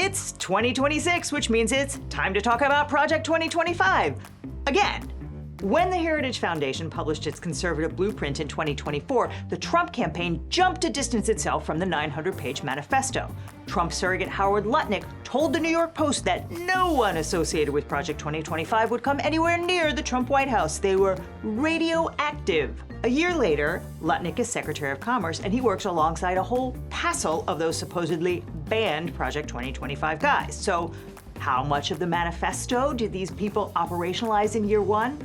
It's 2026, which means it's time to talk about Project 2025. Again. When the Heritage Foundation published its conservative blueprint in 2024, the Trump campaign jumped to distance itself from the 900-page manifesto. Trump surrogate Howard Lutnick told the New York Post that no one associated with Project 2025 would come anywhere near the Trump White House. They were radioactive. A year later, Lutnick is Secretary of Commerce, and he works alongside a whole passel of those supposedly banned Project 2025 guys. So how much of the manifesto did these people operationalize in year one?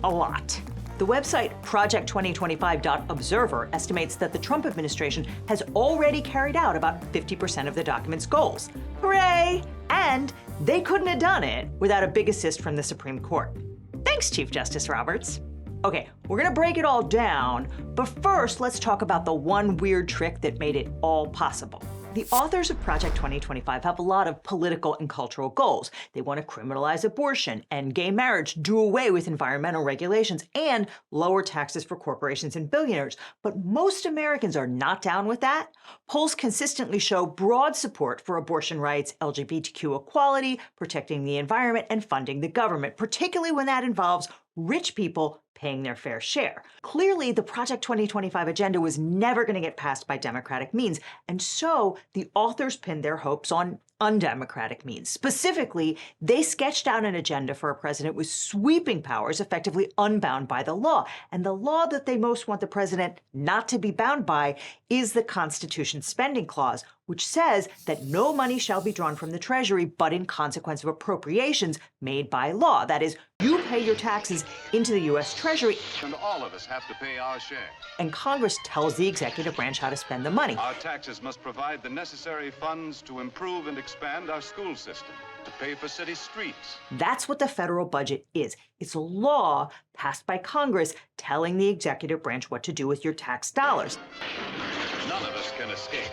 A lot. The website project2025.observer estimates that the Trump administration has already carried out about 50% of the document's goals. Hooray! And they couldn't have done it without a big assist from the Supreme Court. Thanks, Chief Justice Roberts. Okay, we're gonna break it all down, but first let's talk about the one weird trick that made it all possible. The authors of Project 2025 have a lot of political and cultural goals. They want to criminalize abortion, end gay marriage, do away with environmental regulations, and lower taxes for corporations and billionaires. But most Americans are not down with that. Polls consistently show broad support for abortion rights, LGBTQ equality, protecting the environment, and funding the government, particularly when that involves rich people paying their fair share. Clearly, the Project 2025 agenda was never going to get passed by democratic means, and so the authors pinned their hopes on undemocratic means. Specifically, they sketched out an agenda for a president with sweeping powers, effectively unbound by the law. And the law that they most want the president not to be bound by is the Constitution's spending clause, which says that no money shall be drawn from the Treasury but in consequence of appropriations made by law. That is, you pay your taxes into the U.S. Treasury. And all of us have to pay our share. And Congress tells the executive branch how to spend the money. Our taxes must provide the necessary funds to improve and expand our school system, to pay for city streets. That's what the federal budget is. It's a law passed by Congress telling the executive branch what to do with your tax dollars. None of us can escape.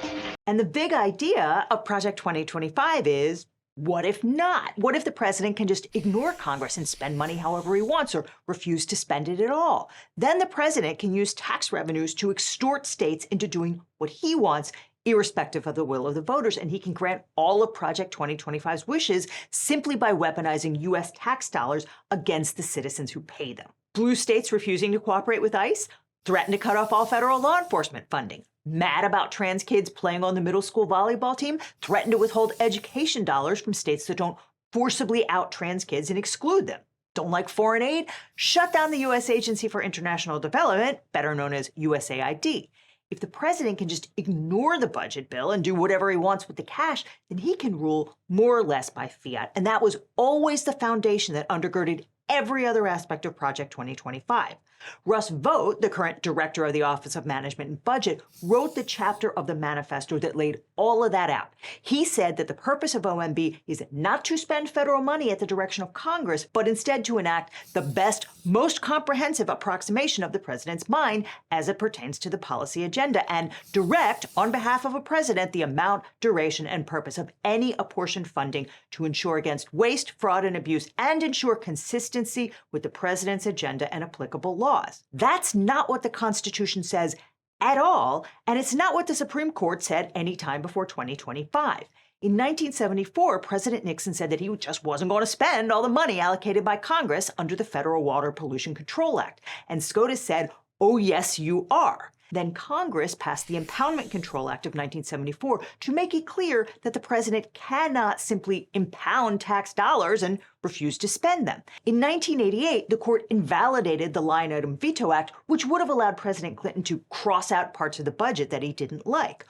And the big idea of Project 2025 is, what if not? What if the president can just ignore Congress and spend money however he wants or refuse to spend it at all? Then the president can use tax revenues to extort states into doing what he wants, irrespective of the will of the voters, and he can grant all of Project 2025's wishes simply by weaponizing U.S. tax dollars against the citizens who pay them. Blue states refusing to cooperate with ICE threaten to cut off all federal law enforcement funding. Mad about trans kids playing on the middle school volleyball team threaten to withhold education dollars from states that don't forcibly out trans kids and exclude them. Don't like foreign aid? Shut down the U.S. Agency for International Development, better known as USAID. If the president can just ignore the budget bill and do whatever he wants with the cash, then he can rule more or less by fiat. And that was always the foundation that undergirded every other aspect of Project 2025. Russ Vought, the current director of the Office of Management and Budget, wrote the chapter of the manifesto that laid all of that out. He said that the purpose of OMB is not to spend federal money at the direction of Congress, but instead to enact the best, most comprehensive approximation of the president's mind as it pertains to the policy agenda, and direct, on behalf of a president, the amount, duration, and purpose of any apportioned funding to ensure against waste, fraud, and abuse, and ensure consistency with the president's agenda and applicable laws. That's not what the Constitution says at all, and it's not what the Supreme Court said any time before 2025. In 1974, President Nixon said that he just wasn't going to spend all the money allocated by Congress under the Federal Water Pollution Control Act, and SCOTUS said, "Oh yes, you are." Then Congress passed the Impoundment Control Act of 1974 to make it clear that the president cannot simply impound tax dollars and refuse to spend them. In 1988, the court invalidated the Line Item Veto Act, which would have allowed President Clinton to cross out parts of the budget that he didn't like.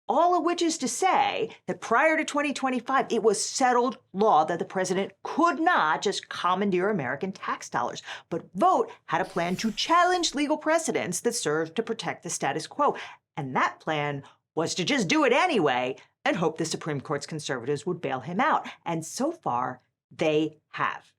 All of which is to say that prior to 2025, it was settled law that the president could not just commandeer American tax dollars. But Vought had a plan to challenge legal precedents that served to protect the status quo. And that plan was to just do it anyway and hope the Supreme Court's conservatives would bail him out. And so far, they have.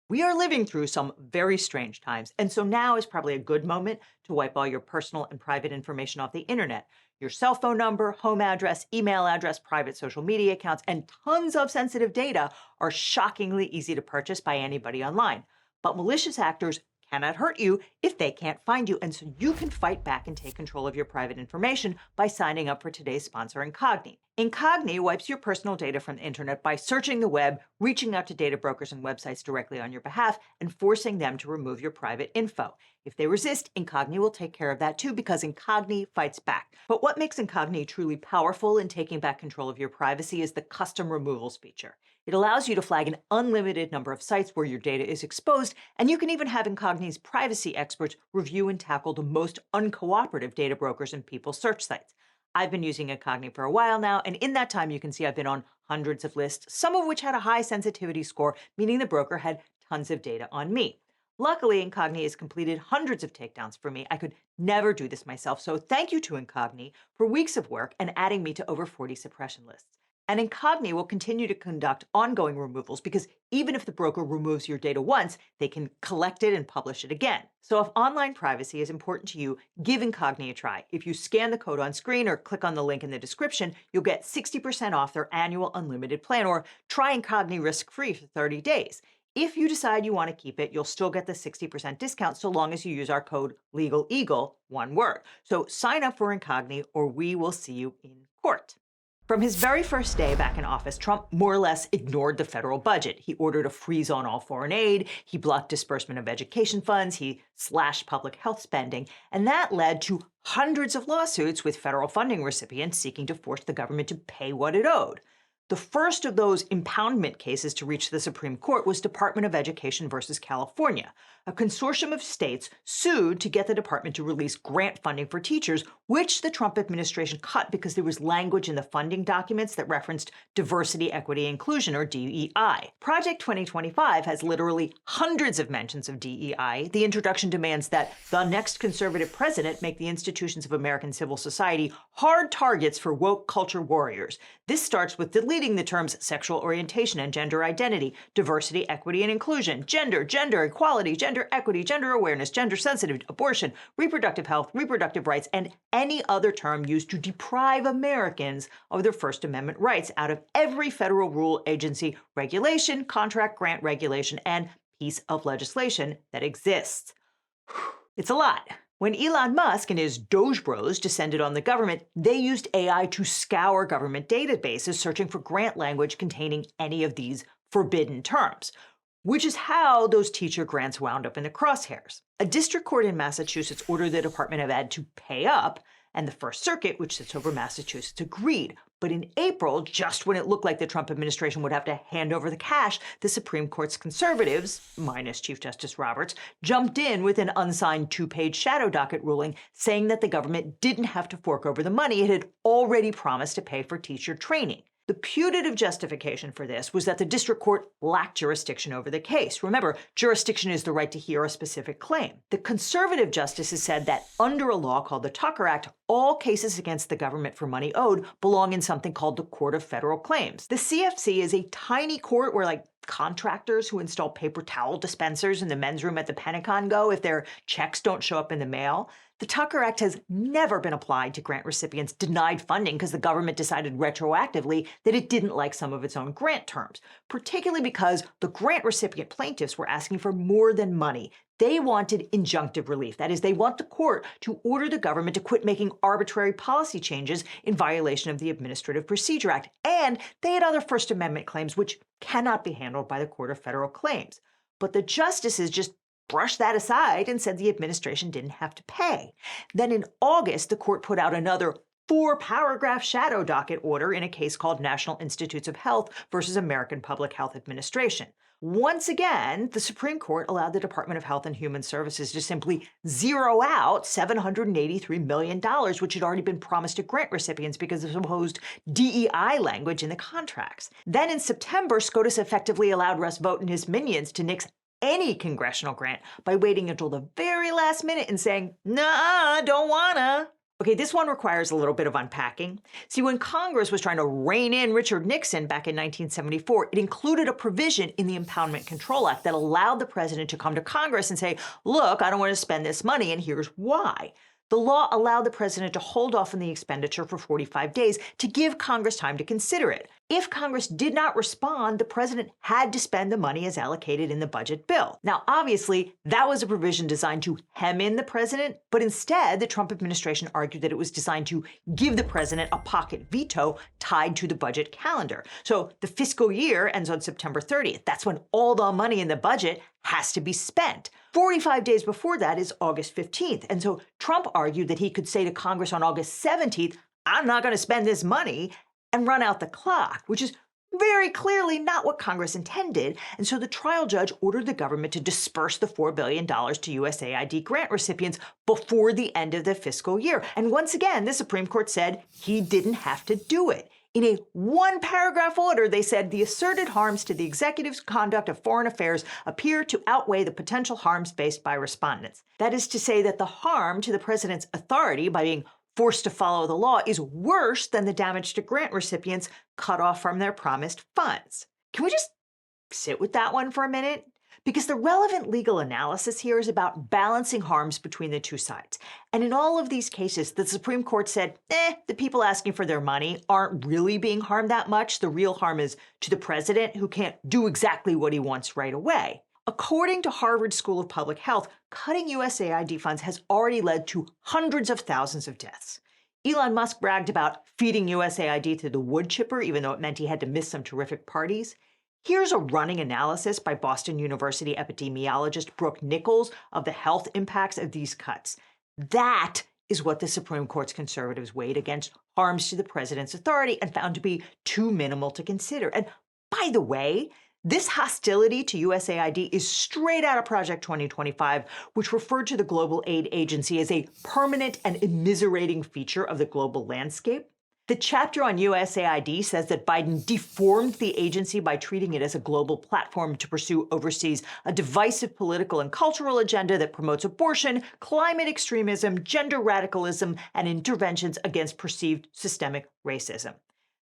We are living through some very strange times, and so now is probably a good moment to wipe all your personal and private information off the internet. Your cell phone number, home address, email address, private social media accounts, and tons of sensitive data are shockingly easy to purchase by anybody online. But malicious actors cannot hurt you if they can't find you, and so you can fight back and take control of your private information by signing up for today's sponsor, Incognito. Incogni wipes your personal data from the internet by searching the web, reaching out to data brokers and websites directly on your behalf, and forcing them to remove your private info. If they resist, Incogni will take care of that too, because Incogni fights back. But what makes Incogni truly powerful in taking back control of your privacy is the custom removals feature. It allows you to flag an unlimited number of sites where your data is exposed, and you can even have Incogni's privacy experts review and tackle the most uncooperative data brokers and people search sites. I've been using Incogni for a while now, and in that time you can see I've been on hundreds of lists, some of which had a high sensitivity score, meaning the broker had tons of data on me. Luckily, Incogni has completed hundreds of takedowns for me. I could never do this myself, so thank you to Incogni for weeks of work and adding me to over 40 suppression lists. And Incogni will continue to conduct ongoing removals because even if the broker removes your data once, they can collect it and publish it again. So if online privacy is important to you, give Incogni a try. If you scan the code on screen or click on the link in the description, you'll get 60% off their annual unlimited plan, or try Incogni risk-free for 30 days. If you decide you want to keep it, you'll still get the 60% discount so long as you use our code LegalEagle, one word. So sign up for Incogni or we will see you in court. From his very first day back in office, Trump more or less ignored the federal budget. He ordered a freeze on all foreign aid, he blocked disbursement of education funds, he slashed public health spending, and that led to hundreds of lawsuits with federal funding recipients seeking to force the government to pay what it owed. The first of those impoundment cases to reach the Supreme Court was Department of Education versus California. A consortium of states sued to get the department to release grant funding for teachers, which the Trump administration cut because there was language in the funding documents that referenced diversity, equity, inclusion, or DEI. Project 2025 has literally hundreds of mentions of DEI. The introduction demands that the next conservative president make the institutions of American civil society hard targets for woke culture warriors. This starts with deleting the terms sexual orientation and gender identity, diversity, equity, and inclusion, gender equality, gender equity, gender awareness, gender sensitive, abortion, reproductive health, reproductive rights, and any other term used to deprive Americans of their First Amendment rights out of every federal rule, agency, regulation, contract, grant, regulation, and piece of legislation that exists. It's a lot. When Elon Musk and his Doge Bros descended on the government, they used AI to scour government databases searching for grant language containing any of these forbidden terms, which is how those teacher grants wound up in the crosshairs. A district court in Massachusetts ordered the Department of Ed to pay up, and the First Circuit, which sits over Massachusetts, agreed. But in April, just when it looked like the Trump administration would have to hand over the cash, the Supreme Court's conservatives, minus Chief Justice Roberts, jumped in with an unsigned 2-page shadow docket ruling saying that the government didn't have to fork over the money it had already promised to pay for teacher training. The putative justification for this was that the district court lacked jurisdiction over the case. Remember, jurisdiction is the right to hear a specific claim. The conservative justices said that under a law called the Tucker Act, all cases against the government for money owed belong in something called the Court of Federal Claims. The CFC is a tiny court where, contractors who install paper towel dispensers in the men's room at the Pentagon go if their checks don't show up in the mail. The Tucker Act has never been applied to grant recipients denied funding because the government decided retroactively that it didn't like some of its own grant terms, particularly because the grant recipient plaintiffs were asking for more than money. They wanted injunctive relief. That is, they want the court to order the government to quit making arbitrary policy changes in violation of the Administrative Procedure Act. And they had other First Amendment claims which cannot be handled by the Court of Federal Claims. But the justices just brushed that aside and said the administration didn't have to pay. Then in August, the court put out another 4-paragraph shadow docket order in a case called National Institutes of Health versus American Public Health Administration. Once again, the Supreme Court allowed the Department of Health and Human Services to simply zero out $783 million, which had already been promised to grant recipients because of supposed DEI language in the contracts. Then in September, SCOTUS effectively allowed Russ Vought and his minions to nix any congressional grant by waiting until the very last minute and saying, "Nah, don't wanna." Okay, this one requires a little bit of unpacking. See, when Congress was trying to rein in Richard Nixon back in 1974, it included a provision in the Impoundment Control Act that allowed the president to come to Congress and say, "Look, I don't want to spend this money, and here's why." The law allowed the president to hold off on the expenditure for 45 days to give Congress time to consider it. If Congress did not respond, the president had to spend the money as allocated in the budget bill. Now, obviously, that was a provision designed to hem in the president, but instead, the Trump administration argued that it was designed to give the president a pocket veto tied to the budget calendar. So the fiscal year ends on September 30th. That's when all the money in the budget has to be spent. 45 days before that is August 15th. And so Trump argued that he could say to Congress on August 17th, I'm not going to spend this money, and run out the clock, which is very clearly not what Congress intended. And so the trial judge ordered the government to disperse the $4 billion to USAID grant recipients before the end of the fiscal year. And once again, the Supreme Court said he didn't have to do it. In a one-paragraph order, they said the asserted harms to the executive's conduct of foreign affairs appear to outweigh the potential harms faced by respondents. That is to say that the harm to the president's authority by being forced to follow the law is worse than the damage to grant recipients cut off from their promised funds. Can we just sit with that one for a minute? Because the relevant legal analysis here is about balancing harms between the two sides. And in all of these cases, the Supreme Court said, the people asking for their money aren't really being harmed that much. The real harm is to the president, who can't do exactly what he wants right away. According to Harvard School of Public Health, cutting USAID funds has already led to hundreds of thousands of deaths. Elon Musk bragged about feeding USAID to the wood chipper, even though it meant he had to miss some terrific parties. Here's a running analysis by Boston University epidemiologist Brooke Nichols of the health impacts of these cuts. That is what the Supreme Court's conservatives weighed against harms to the president's authority and found to be too minimal to consider. And by the way, this hostility to USAID is straight out of Project 2025, which referred to the global aid agency as a permanent and immiserating feature of the global landscape. The chapter on USAID says that Biden deformed the agency by treating it as a global platform to pursue overseas a divisive political and cultural agenda that promotes abortion, climate extremism, gender radicalism, and interventions against perceived systemic racism.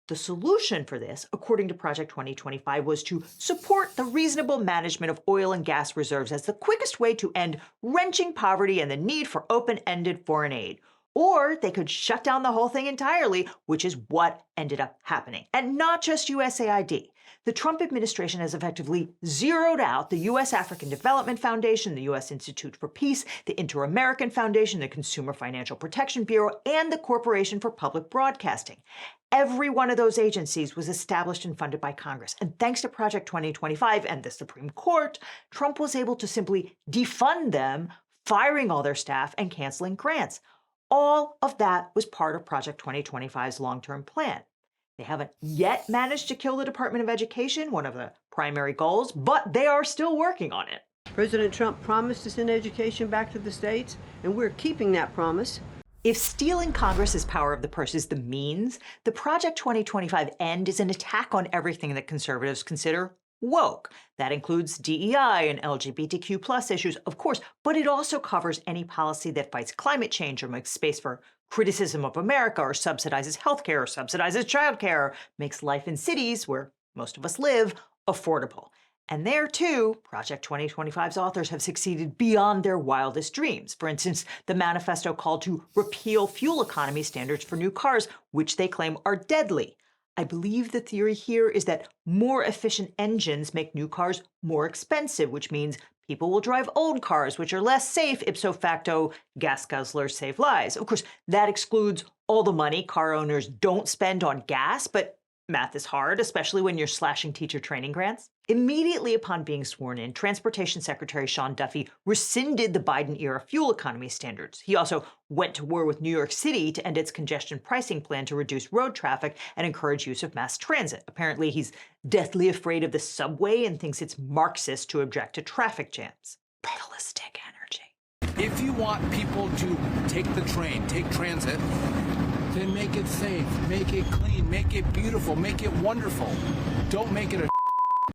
The solution for this, according to Project 2025, was to support the reasonable management of oil and gas reserves as the quickest way to end wrenching poverty and the need for open-ended foreign aid. Or they could shut down the whole thing entirely, which is what ended up happening. And not just USAID. The Trump administration has effectively zeroed out the U.S. African Development Foundation, the U.S. Institute for Peace, the Inter-American Foundation, the Consumer Financial Protection Bureau, and the Corporation for Public Broadcasting. Every one of those agencies was established and funded by Congress. And thanks to Project 2025 and the Supreme Court, Trump was able to simply defund them, firing all their staff and canceling grants. All of that was part of Project 2025's long-term plan. They haven't yet managed to kill the Department of Education, one of the primary goals, but they are still working on it. President Trump promised to send education back to the states, and we're keeping that promise. If stealing Congress's power of the purse is the means, the Project 2025 end is an attack on everything that conservatives consider woke. That includes DEI and LGBTQ+ issues, of course, but it also covers any policy that fights climate change or makes space for criticism of America or subsidizes healthcare or subsidizes childcare, or makes life in cities, where most of us live, affordable. And there, too, Project 2025's authors have succeeded beyond their wildest dreams. For instance, the manifesto called to repeal fuel economy standards for new cars, which they claim are deadly. I believe the theory here is that more efficient engines make new cars more expensive, which means people will drive old cars, which are less safe. Ipso facto, gas guzzlers save lives. Of course, that excludes all the money car owners don't spend on gas, but math is hard, especially when you're slashing teacher training grants. Immediately upon being sworn in, Transportation Secretary Sean Duffy rescinded the Biden-era fuel economy standards. He also went to war with New York City to end its congestion pricing plan to reduce road traffic and encourage use of mass transit. Apparently, he's deathly afraid of the subway and thinks it's Marxist to object to traffic jams. Fatalistic energy. If you want people to take the train, take transit, then make it safe, make it clean, make it beautiful, make it wonderful. Don't make it a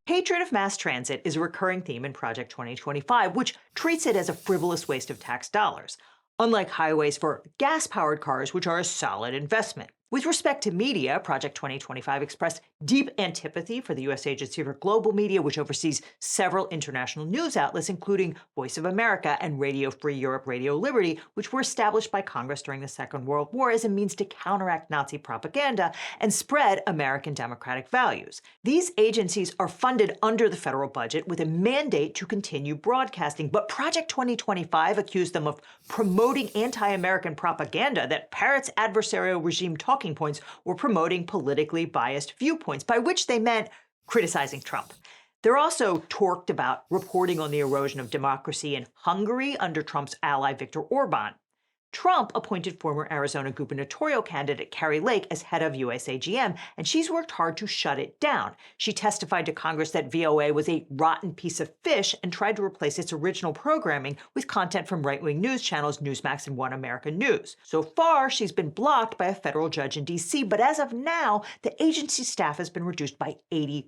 Hatred of mass transit is a recurring theme in Project 2025, which treats it as a frivolous waste of tax dollars, unlike highways for gas-powered cars, which are a solid investment. With respect to media, Project 2025 expressed deep antipathy for the U.S. Agency for Global Media, which oversees several international news outlets, including Voice of America and Radio Free Europe, Radio Liberty, which were established by Congress during the Second World War as a means to counteract Nazi propaganda and spread American democratic values. These agencies are funded under the federal budget with a mandate to continue broadcasting, but Project 2025 accused them of promoting anti-American propaganda that parrots adversarial regime talking points or promoting politically biased viewpoints, by which they meant criticizing Trump. They're also torqued about reporting on the erosion of democracy in Hungary under Trump's ally Viktor Orban. Trump appointed former Arizona gubernatorial candidate Kari Lake as head of USAGM, and she's worked hard to shut it down. She testified to Congress that VOA was a rotten piece of fish and tried to replace its original programming with content from right-wing news channels Newsmax and One American News. So far, she's been blocked by a federal judge in D.C., but as of now, the agency staff has been reduced by 80%.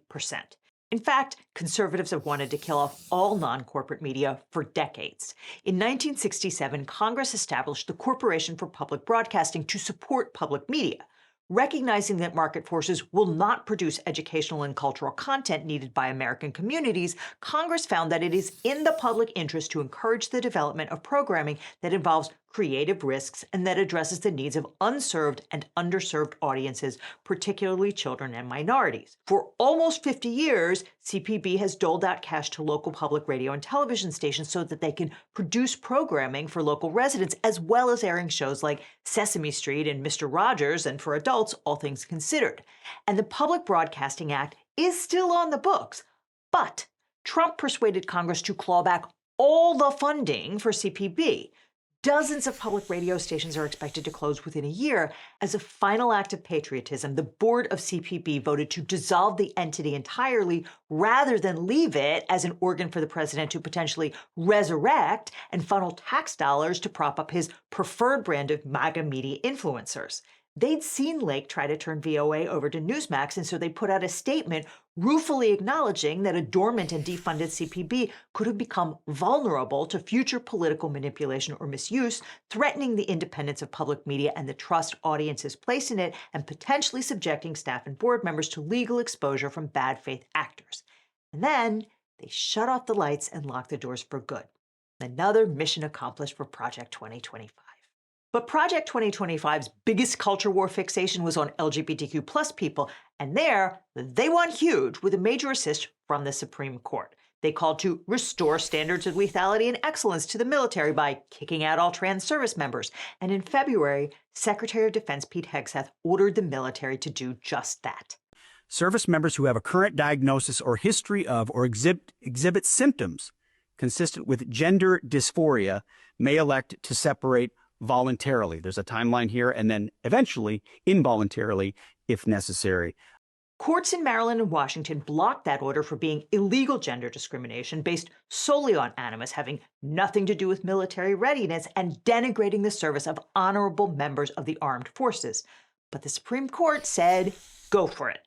In fact, conservatives have wanted to kill off all non-corporate media for decades. In 1967, Congress established the Corporation for Public Broadcasting to support public media. Recognizing that market forces will not produce educational and cultural content needed by American communities, Congress found that it is in the public interest to encourage the development of programming that involves creative risks and that addresses the needs of unserved and underserved audiences, particularly children and minorities. For almost 50 years, CPB has doled out cash to local public radio and television stations so that they can produce programming for local residents, as well as airing shows like Sesame Street and Mr. Rogers, and for adults, All Things Considered. And the Public Broadcasting Act is still on the books, but Trump persuaded Congress to claw back all the funding for CPB. Dozens of public radio stations are expected to close within a year. As a final act of patriotism, the board of CPB voted to dissolve the entity entirely rather than leave it as an organ for the president to potentially resurrect and funnel tax dollars to prop up his preferred brand of MAGA media influencers. They'd seen Lake try to turn VOA over to Newsmax, and so they put out a statement ruefully acknowledging that a dormant and defunded CPB could have become vulnerable to future political manipulation or misuse, threatening the independence of public media and the trust audiences place in it, and potentially subjecting staff and board members to legal exposure from bad faith actors. And then they shut off the lights and locked the doors for good. Another mission accomplished for Project 2025. But Project 2025's biggest culture war fixation was on LGBTQ plus people, and there, they won huge with a major assist from the Supreme Court. They called to restore standards of lethality and excellence to the military by kicking out all trans service members. And in February, Secretary of Defense Pete Hegseth ordered the military to do just that. Service members who have a current diagnosis or history of or exhibit symptoms consistent with gender dysphoria may elect to separate voluntarily. There's a timeline here, and then eventually involuntarily if necessary. Courts in Maryland and Washington blocked that order for being illegal gender discrimination based solely on animus, having nothing to do with military readiness and denigrating the service of honorable members of the armed forces. But the Supreme Court said, go for it.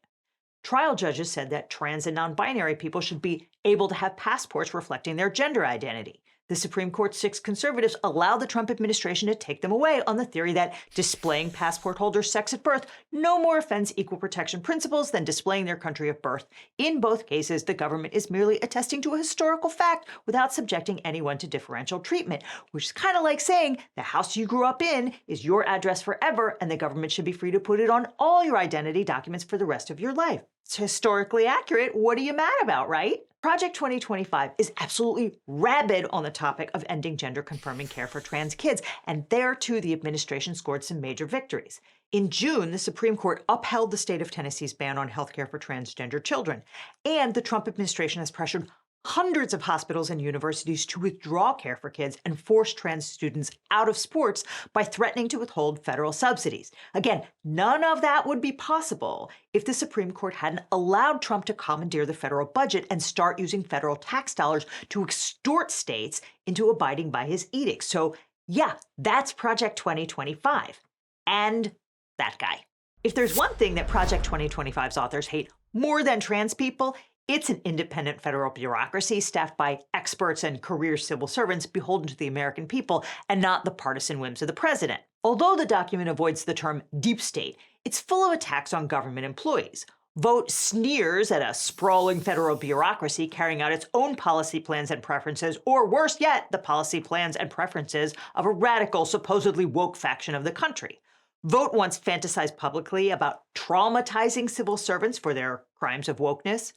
Trial judges said that trans and non-binary people should be able to have passports reflecting their gender identity. The Supreme Court's 6 conservatives allowed the Trump administration to take them away on the theory that displaying passport holders' sex at birth no more offends equal protection principles than displaying their country of birth. In both cases, the government is merely attesting to a historical fact without subjecting anyone to differential treatment, which is kind of like saying the house you grew up in is your address forever, and the government should be free to put it on all your identity documents for the rest of your life. It's historically accurate. What are you mad about, right? Project 2025 is absolutely rabid on the topic of ending gender-confirming care for trans kids, and there, too, the administration scored some major victories. In June, the Supreme Court upheld the state of Tennessee's ban on health care for transgender children, and the Trump administration has pressured hundreds of hospitals and universities to withdraw care for kids and force trans students out of sports by threatening to withhold federal subsidies. Again, none of that would be possible if the Supreme Court hadn't allowed Trump to commandeer the federal budget and start using federal tax dollars to extort states into abiding by his edicts. So yeah, that's Project 2025. And that guy. If there's one thing that Project 2025's authors hate more than trans people, it's an independent federal bureaucracy staffed by experts and career civil servants beholden to the American people and not the partisan whims of the president. Although the document avoids the term deep state, It's full of attacks on government employees. Vote sneers at a sprawling federal bureaucracy carrying out its own policy plans and preferences, or worse yet, the policy plans and preferences of a radical, supposedly woke faction of the country. Vote once fantasized publicly about traumatizing civil servants for their crimes of wokeness.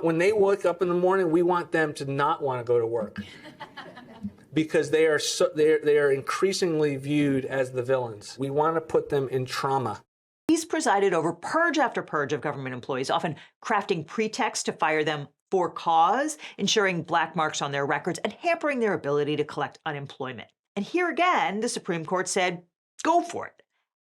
When they wake up in the morning, we want them to not want to go to work because they are increasingly viewed as the villains. We want to put them in trauma. He's presided over purge after purge of government employees, often crafting pretexts to fire them for cause, ensuring black marks on their records, and hampering their ability to collect unemployment. And here again, the Supreme Court said, go for it.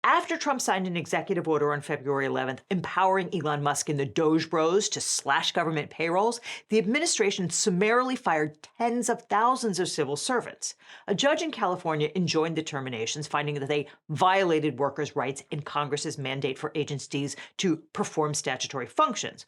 After Trump signed an executive order on February 11th, empowering Elon Musk and the Doge Bros to slash government payrolls, the administration summarily fired tens of thousands of civil servants. A judge in California enjoined the terminations, finding that they violated workers' rights in Congress's mandate for agencies to perform statutory functions.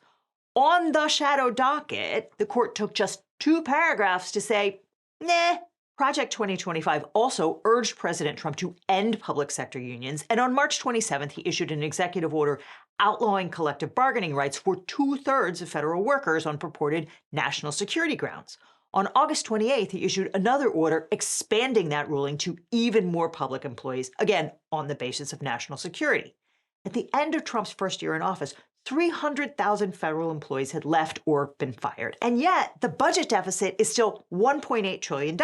On the shadow docket, the court took just 2 paragraphs to say, nah. Project 2025 also urged President Trump to end public sector unions, and on March 27th, he issued an executive order outlawing collective bargaining rights for 2/3 of federal workers on purported national security grounds. On August 28th, he issued another order expanding that ruling to even more public employees, again, on the basis of national security. At the end of Trump's first year in office, 300,000 federal employees had left or been fired. And yet, the budget deficit is still $1.8 trillion,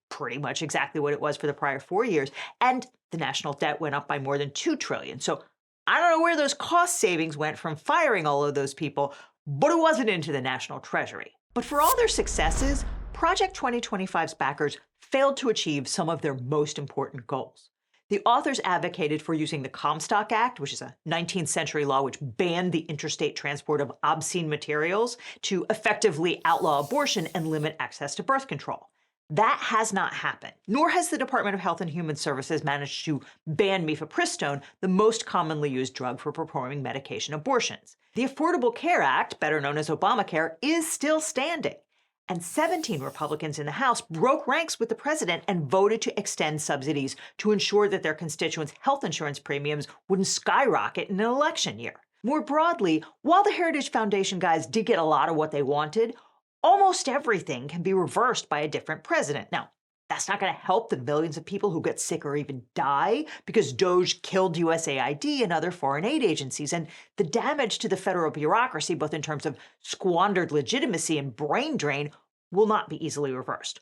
pretty much exactly what it was for the prior 4 years. And the national debt went up by more than $2 trillion. So I don't know where those cost savings went from firing all of those people, but it wasn't into the national treasury. But for all their successes, Project 2025's backers failed to achieve some of their most important goals. The authors advocated for using the Comstock Act, which is a 19th century law which banned the interstate transport of obscene materials, to effectively outlaw abortion and limit access to birth control. That has not happened, nor has the Department of Health and Human Services managed to ban mifepristone, the most commonly used drug for performing medication abortions. The Affordable Care Act, better known as Obamacare, is still standing. And 17 Republicans in the House broke ranks with the president and voted to extend subsidies to ensure that their constituents' health insurance premiums wouldn't skyrocket in an election year. More broadly, while the Heritage Foundation guys did get a lot of what they wanted, almost everything can be reversed by a different president. Now, that's not going to help the millions of people who get sick or even die because Doge killed USAID and other foreign aid agencies. And the damage to the federal bureaucracy, both in terms of squandered legitimacy and brain drain, will not be easily reversed.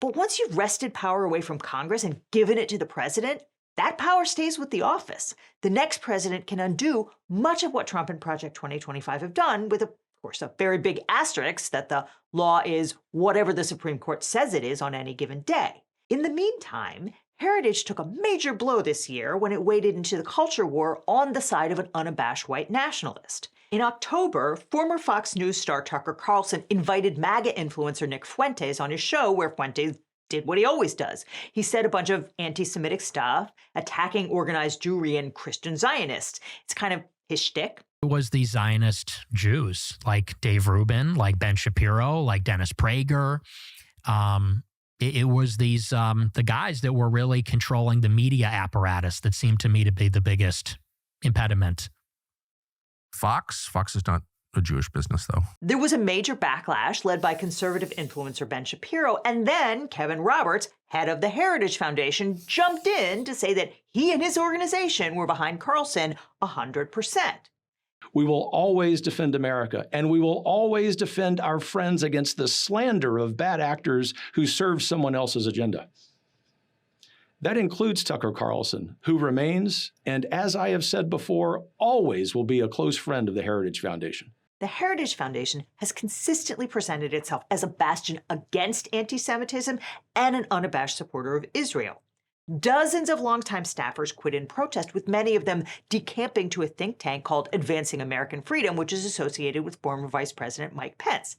But once you've wrested power away from Congress and given it to the president, that power stays with the office. The next president can undo much of what Trump and Project 2025 have done, with, of course, a very big asterisk that the law is whatever the Supreme Court says it is on any given day. In the meantime, Heritage took a major blow this year when it waded into the culture war on the side of an unabashed white nationalist. In October, former Fox News star Tucker Carlson invited MAGA influencer Nick Fuentes on his show, where Fuentes did what he always does. He said a bunch of anti-Semitic stuff, attacking organized Jewry and Christian Zionists. It's kind of his shtick. It was the Zionist Jews, like Dave Rubin, like Ben Shapiro, like Dennis Prager. It was these the guys that were really controlling the media apparatus that seemed to me to be the biggest impediment. Fox is not a Jewish business, though. There was a major backlash led by conservative influencer Ben Shapiro, and then Kevin Roberts, head of the Heritage Foundation, jumped in to say that he and his organization were behind Carlson 100%. We will always defend America, and we will always defend our friends against the slander of bad actors who serve someone else's agenda. That includes Tucker Carlson, who remains, and as I have said before, always will be a close friend of the Heritage Foundation. The Heritage Foundation has consistently presented itself as a bastion against anti-Semitism and an unabashed supporter of Israel. Dozens of longtime staffers quit in protest, with many of them decamping to a think tank called Advancing American Freedom, which is associated with former Vice President Mike Pence.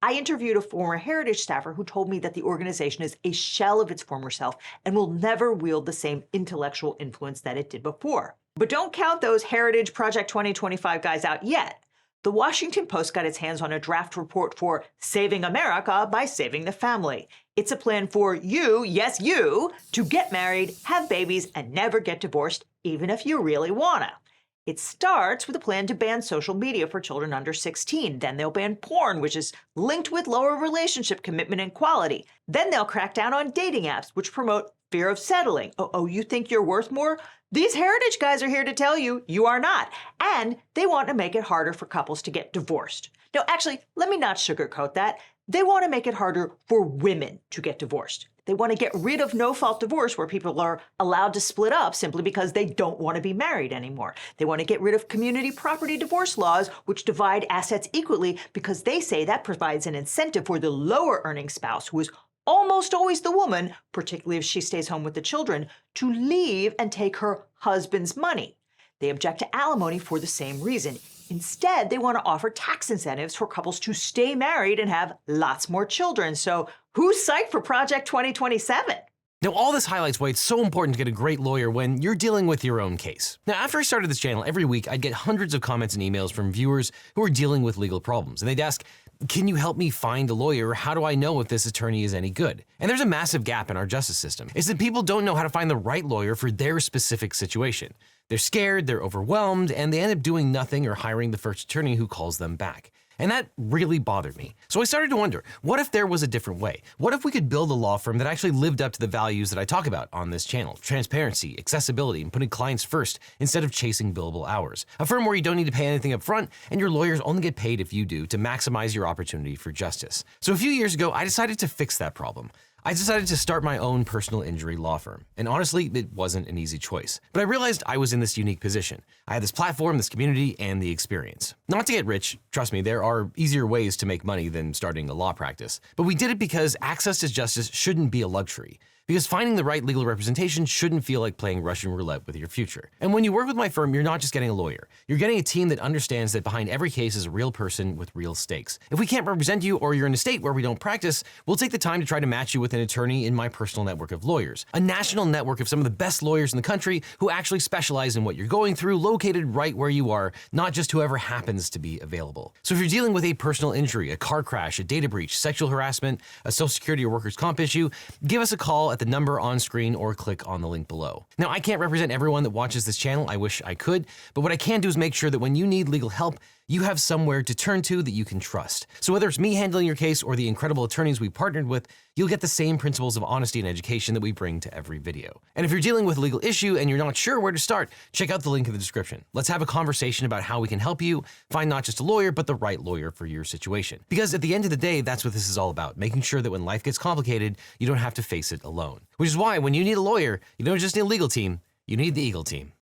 I interviewed a former Heritage staffer who told me that the organization is a shell of its former self and will never wield the same intellectual influence that it did before. But don't count those Heritage Project 2025 guys out yet. The Washington Post got its hands on a draft report for Saving America by Saving the Family. It's a plan for you, yes you, to get married, have babies, and never get divorced, even if you really wanna. It starts with a plan to ban social media for children under 16. Then they'll ban porn, which is linked with lower relationship commitment and quality. Then they'll crack down on dating apps, which promote fear of settling. Oh, you think you're worth more? These heritage guys are here to tell you you are not. And they want to make it harder for couples to get divorced. No, actually, let me not sugarcoat that. They want to make it harder for women to get divorced. They want to get rid of no-fault divorce where people are allowed to split up simply because they don't want to be married anymore. They want to get rid of community property divorce laws, which divide assets equally because they say that provides an incentive for the lower-earning spouse, who is almost always the woman, particularly if she stays home with the children, to leave and take her husband's money. They object to alimony for the same reason. Instead, they want to offer tax incentives for couples to stay married and have lots more children. So who's psyched for Project 2027? Now, all this highlights why it's so important to get a great lawyer when you're dealing with your own case. Now, after I started this channel, every week I'd get hundreds of comments and emails from viewers who are dealing with legal problems. And they'd ask, can you help me find a lawyer? How do I know if this attorney is any good? And there's a massive gap in our justice system. It's that people don't know how to find the right lawyer for their specific situation. They're scared, they're overwhelmed, and they end up doing nothing or hiring the first attorney who calls them back. And that really bothered me. So I started to wonder, what if there was a different way? What if we could build a law firm that actually lived up to the values that I talk about on this channel? Transparency, accessibility, and putting clients first instead of chasing billable hours. A firm where you don't need to pay anything up front, and your lawyers only get paid if you do, to maximize your opportunity for justice. So a few years ago, I decided to fix that problem. I decided to start my own personal injury law firm. And honestly, it wasn't an easy choice. But I realized I was in this unique position. I had this platform, this community, and the experience. Not to get rich, trust me, there are easier ways to make money than starting a law practice. But we did it because access to justice shouldn't be a luxury. Because finding the right legal representation shouldn't feel like playing Russian roulette with your future. And when you work with my firm, you're not just getting a lawyer. You're getting a team that understands that behind every case is a real person with real stakes. If we can't represent you or you're in a state where we don't practice, we'll take the time to try to match you with an attorney in my personal network of lawyers. A national network of some of the best lawyers in the country who actually specialize in what you're going through, located right where you are, not just whoever happens to be available. So if you're dealing with a personal injury, a car crash, a data breach, sexual harassment, a social security or workers' comp issue, give us a call at the number on screen or click on the link below. Now, I can't represent everyone that watches this channel. I wish I could, but what I can do is make sure that when you need legal help, you have somewhere to turn to that you can trust. So whether it's me handling your case or the incredible attorneys we partnered with, you'll get the same principles of honesty and education that we bring to every video. And if you're dealing with a legal issue and you're not sure where to start, check out the link in the description. Let's have a conversation about how we can help you find not just a lawyer, but the right lawyer for your situation. Because at the end of the day, that's what this is all about, making sure that when life gets complicated, you don't have to face it alone. Which is why when you need a lawyer, you don't just need a legal team, you need the Eagle team.